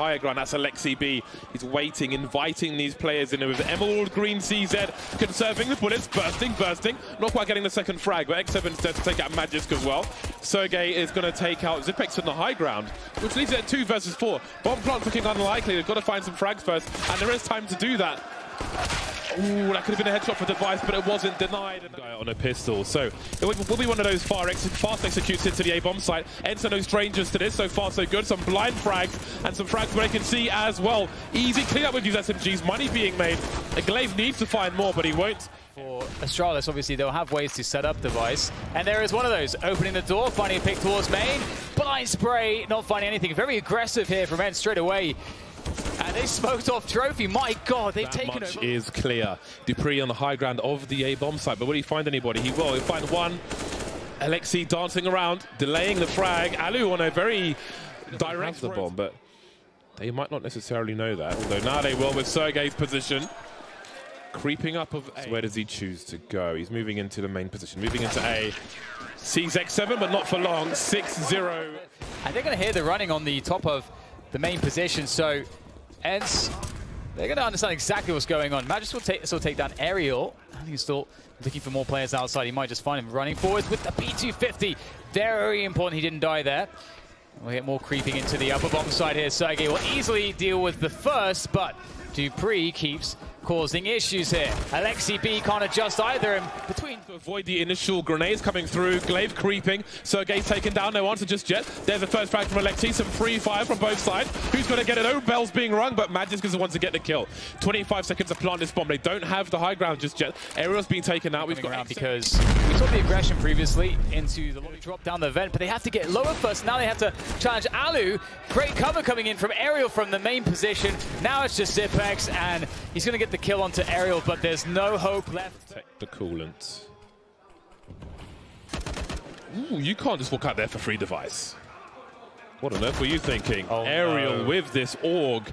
higher ground. That's Alexi B. He's waiting, inviting these players in with Emerald Green CZ, conserving the bullets, bursting. Not quite getting the second frag, but X7 instead to take out Magisk as well. Sergey is going to take out Zipex on the high ground, which leaves it at 2 versus 4. Bomb plant looking unlikely. They've got to find some frags first, and there is time to do that. Ooh, that could have been a headshot for Device, but it wasn't denied. Guy on a pistol, so it will be one of those fast executes into the A-bomb site. Enter no strangers to this, so far so good. Some blind frags and some frags where they can see as well. Easy clean up with these SMGs, money being made. Glaive needs to find more, but he won't. For Astralis, obviously, they'll have ways to set up Device. And there is one of those, opening the door, finding a pick towards main. Blind spray, not finding anything. Very aggressive here from N straight away. And they smoked off Trophy. My God, they've taken over. Is clear. dupreeh on the high ground of the A-bomb site, but will he find anybody? He will. He'll find one. Alexi dancing around, delaying the frag. Alu on a very direct the bomb, but they might not necessarily know that. Although now they will with Sergey's position. Creeping up of A. So where does he choose to go? He's moving into the main position, moving into A. Sees X7, but not for long. 6-0. And they're going to hear the running on the top of the main position, so Ents, they're going to understand exactly what's going on. Magisk will still take down Aerial. I think he's still looking for more players outside. He might just find him running forwards with the P250. Very important he didn't die there. We'll get more creeping into the upper bomb side here. Sergey will easily deal with the first, but dupreeh keeps causing issues here. Alexi B can't adjust either in between. To avoid the initial grenades coming through, Glaive creeping, Sergey taken down, no answer just yet. There's the first frag from Alexi, some free fire from both sides. Who's going to get it? Oh, bell's being rung, but Magisk is the one to get the kill. 25 seconds to plant this bomb. They don't have the high ground just yet. Aerial's being taken out. We've got around because we saw the aggression previously into the lobby drop down the vent, but they have to get lower first. Now they have to challenge Alu. Great cover coming in from Aerial from the main position. Now it's just Zipex, and he's going to get the kill onto Aerial, but there's no hope left. Protect the coolant. Ooh, you can't just walk out there for free, Device. What on earth were you thinking? Oh, Aerial no. with this AUG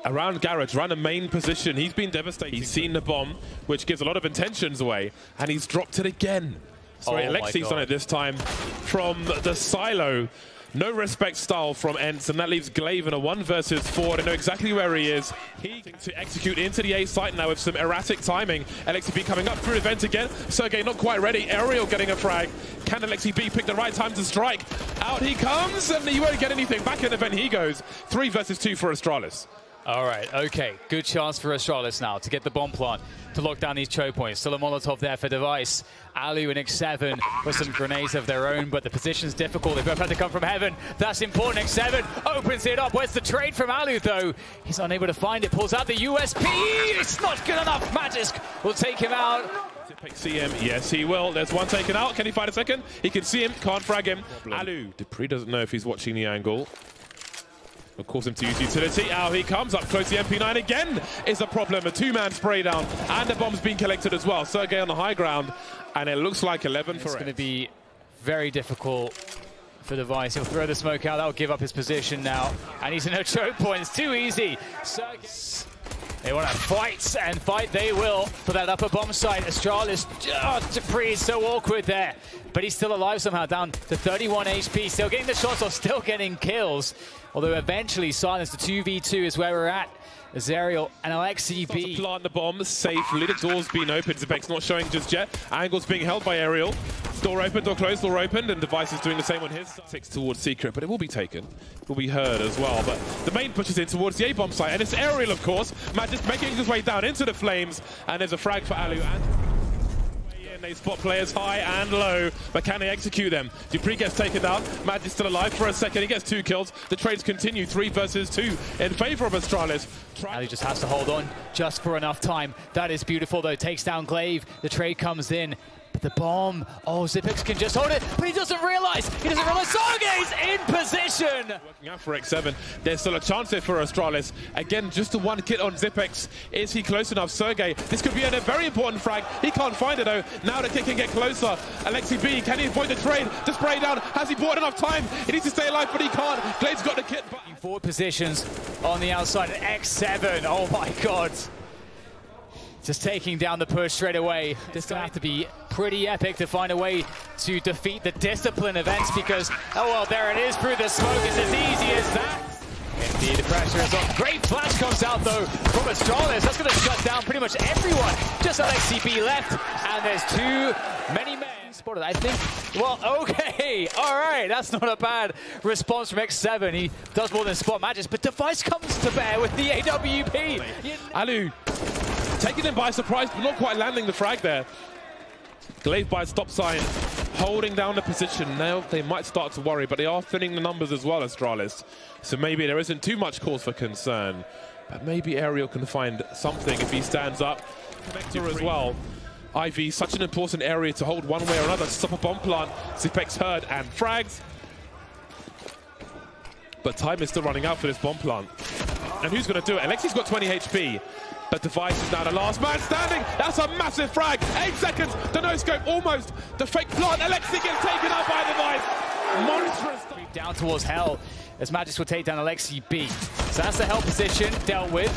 around Garage, around a main position. He's been devastated. He's seen the bomb, which gives a lot of intentions away, and he's dropped it again. Sorry, Alexi's done it this time from the silo. No respect style from Ents, and that leaves Glaive in a 1 versus 4. They know exactly where he is. He to execute into the A site now with some erratic timing. Alexi B coming up through event again. Sergey not quite ready. Aerial getting a frag. Can Alexi B pick the right time to strike? Out he comes, and he won't get anything. Back in event he goes. 3 versus 2 for Astralis. All right, okay. Good chance for Astralis now to get the bomb plant to lock down these choke points. Still a Molotov there for Device. Alu and X7 with some grenades of their own, but the position's difficult. They both had to come from heaven. That's important. X7 opens it up. Where's the trade from Alu, though? He's unable to find it. Pulls out the USP. It's not good enough. Magisk will take him out. Zipex see him. Yes, he will. There's one taken out. Can he find a second? He can see him. Can't frag him. Alu. dupreeh doesn't know if he's watching the angle. Of course, him to use utility. Out he comes, up close to the MP9 again is a problem. A 2-man spray down, and the bomb's being collected as well. Sergey on the high ground, and it looks like 11 for It's going to be very difficult for Device. He'll throw the smoke out. That'll give up his position now, and he's in a choke point. It's too easy. Sergey, they want to fight, and fight they will for that upper bomb site. Astralis, dupreeh is so awkward there, but he's still alive somehow, down to 31 HP. Still getting the shots off, still getting kills. Although eventually Silence, the 2v2 is where we're at. Azariel and Alexi B. Plant the bomb safely. The door's been opened. Zipex not showing just yet. Angle's being held by Aerial. Door opened, door closed, door opened, and Device is doing the same on his side. 6 towards Secret, but it will be taken. It will be heard as well. But the main pushes in towards the A-bomb site, and it's Aerial, of course. Magisk making his way down into the flames, and there's a frag for Alu. And they spot players high and low, but can they execute them? dupreeh gets taken down. Magisk still alive for a second. He gets 2 kills. The trades continue. 3 versus 2 in favor of Astralis. Ali just has to hold on just for enough time. That is beautiful, though. Takes down Glaive. The trade comes in. But the bomb. Oh, Zipex can just hold it, but he doesn't realize. Sergey's in position. Working out for X7. There's still a chance here for Astralis. Again, just the 1 hit on Zipex. Is he close enough? Sergey, this could be a very important frag. He can't find it, though. Now the kick can get closer. Alexi B, can he avoid the trade? The spray down. Has he bought enough time? He needs to stay alive, but he can't. Glaive's got the kit. Forward positions on the outside. X7. Oh, my God. Just taking down the push straight away. This is going to have to be pretty epic to find a way to defeat the discipline events because, oh well, there it is through the smoke. It's as easy as that. CD, the pressure is on. Great flash comes out though from Astralis. That's going to shut down pretty much everyone. Just LXCB left, and there's too many men spotted, I think. Well, okay, all right, that's not a bad response from X7. He does more than spot Magisk, but Device comes to bear with the AWP. Alu taking him by surprise, but not quite landing the frag there. Glaive by stop sign, holding down the position. Now they might start to worry, but they are thinning the numbers as well, Astralis. So maybe there isn't too much cause for concern. But maybe Aerial can find something if he stands up. Connector as well. Ivy, such an important area to hold one way or another to stop a bomb plant. Xyp9x heard and frags. But time is still running out for this bomb plant. And who's going to do it? Alexi's got 20 HP. But Device is now the last man standing. That's a massive frag. 8 seconds. The no-scope almost. The fake plant. Alexi gets taken out by Device. Monstrous. Down towards Hell as Magisk will take down Alexi B. So that's the Hell position dealt with.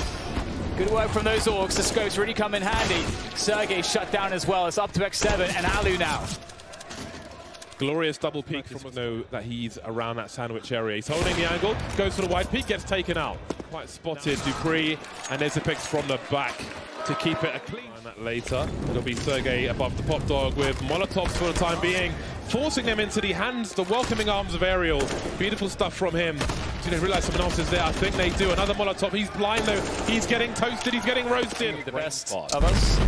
Good work from those orcs. The scopes really come in handy. Sergey shut down as well. It's up to X7 and Alu now. Glorious double peek from know that he's around that sandwich area. He's holding the angle, goes for the wide peek, gets taken out. Quite spotted, dupreeh, and there's a pick from the back to keep it a clean. And that later, it'll be Sergey above the pop dog with Molotovs for the time being, forcing them into the hands, the welcoming arms of Aerial. Beautiful stuff from him. Do they realize someone else is there? I think they do. Another Molotov. He's blind though. He's getting toasted. He's getting roasted. The best of us.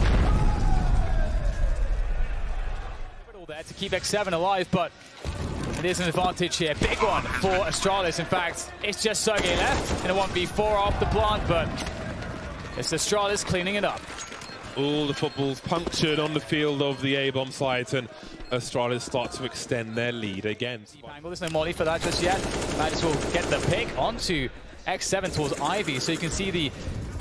There to keep X7 alive, but it is an advantage here. Big one for Astralis. In fact, it's just Sergey left in a 1v4 off the plant, but it's Astralis cleaning it up. All the footballs punctured on the field of the A-bomb site, and Astralis start to extend their lead again. There's no molly for that just yet. Magisk will get the pick onto X7 towards Ivy, so you can see the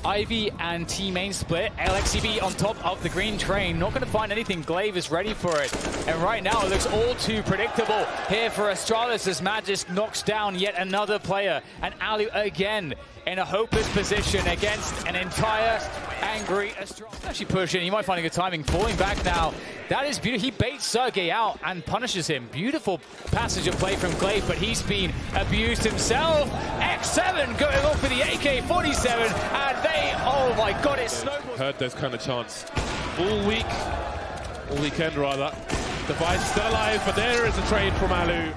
Ivy and T-main split. LXCB on top of the green train. Not going to find anything. Glaive is ready for it. And right now it looks all too predictable here for Astralis as Magisk knocks down yet another player. And Alu again in a hopeless position against an entire angry Astralis. Actually pushing. You might find a good timing. Falling back now. That is beautiful. He baits Sergey out and punishes him. Beautiful passage of play from Glaive, but he's been abused himself. X7 going off for the AK-47, and they, oh my god, it snowballs. Heard there's kind of chance all weekend rather. Device still alive, but there is a trade from Alu.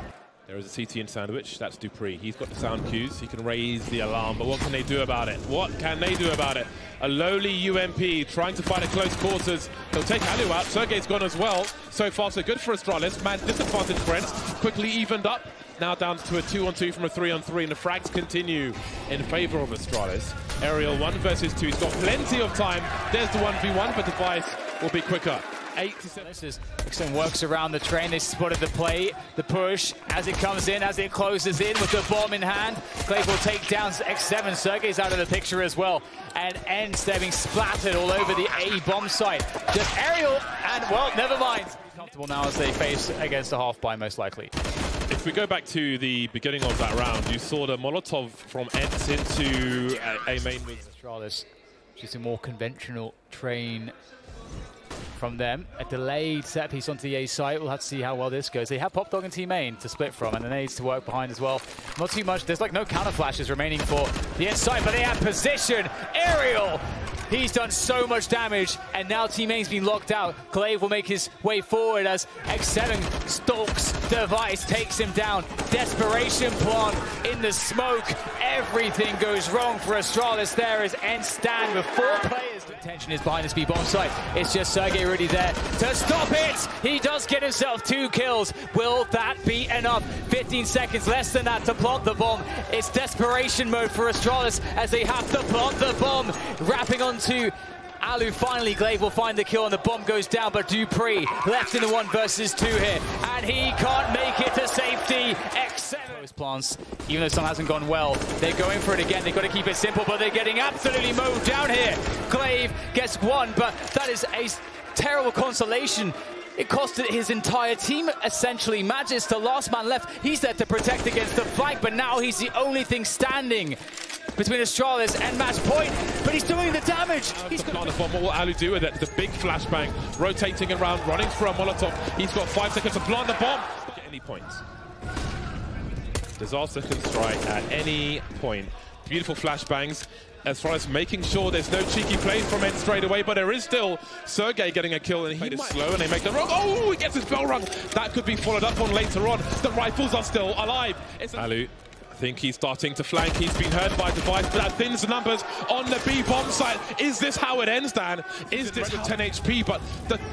There is a CT in sandwich. That's dupreeh. He's got the sound cues. He can raise the alarm, but what can they do about it? What can they do about it? A lowly UMP trying to fight at close quarters. He'll take Alu out. Sergey's gone as well. So far, so good for Astralis. Man, disadvantage friends. Quickly evened up. Now down to a 2-on-2 from a 3-on-3, and the frags continue in favor of Astralis. Aerial 1 versus 2. He's got plenty of time. There's the 1v1, but Device will be quicker. 8 to 7. This is X7 works around the train. They spotted the play, the push as it comes in, as it closes in with the bomb in hand. Glaive will take down X7. Sergey's out of the picture as well. And ends they're being splattered all over the A bomb site. Just Aerial, and well, never mind. Comfortable now as they face against a half buy most likely. If we go back to the beginning of that round, you saw the Molotov from ENCE into A main with Astralis. Just a more conventional train from them. A delayed set piece onto the A site. We'll have to see how well this goes. They have Pop Dog and T-main to split from, and the nades to work behind as well. Not too much. There's like no counter flashes remaining for the S site, but they have position. Aerial! He's done so much damage, and now T-main's been locked out. Glaive will make his way forward as X7 stalks Device, takes him down. Desperation plant in the smoke. Everything goes wrong for Astralis there as ENCE stand with 4 players. The attention is behind the speed bomb site. It's just Sergey really there to stop it. He does get himself 2 kills. Will that be enough? 15 seconds, less than that to plant the bomb. It's desperation mode for Astralis as they have to plant the bomb. Wrapping onto Alu. Finally, Glaive will find the kill and the bomb goes down, but dupreeh left in the 1 versus 2 here, and he can't make it to safety. X7 those plants, even though some hasn't gone well, they're going for it again. They've got to keep it simple, but they're getting absolutely mowed down here. Glaive gets 1, but that is a terrible consolation. It costed his entire team, essentially. Magisk, the last man left, he's there to protect against the flank, but now he's the only thing standing between Astralis and match point, but he's doing the damage. He's got the bomb. What will Alu do with it? The big flashbang, rotating around, running for a Molotov. He's got 5 seconds to plant the bomb. Get any points. Disaster can strike at any point. Beautiful flashbangs. As far as making sure there's no cheeky plays from End straight away, but there is still Sergej getting a kill, and he is slow, and they make the wrong. Oh, he gets his bell rung. That could be followed up on later on. The rifles are still alive. Alu, I think he's starting to flank. He's been hurt by Device, but that thins the numbers on the B bomb site. Is this how it ends, Dan? Is this with 10 HP? But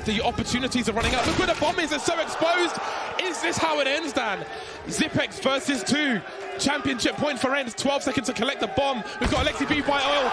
the opportunities are running out. Look where the bomb is. It's so exposed. Is this how it ends, Dan? Zipex versus 2. Championship point for Ends. 12 seconds to collect the bomb. We've got Alexi B by Oil.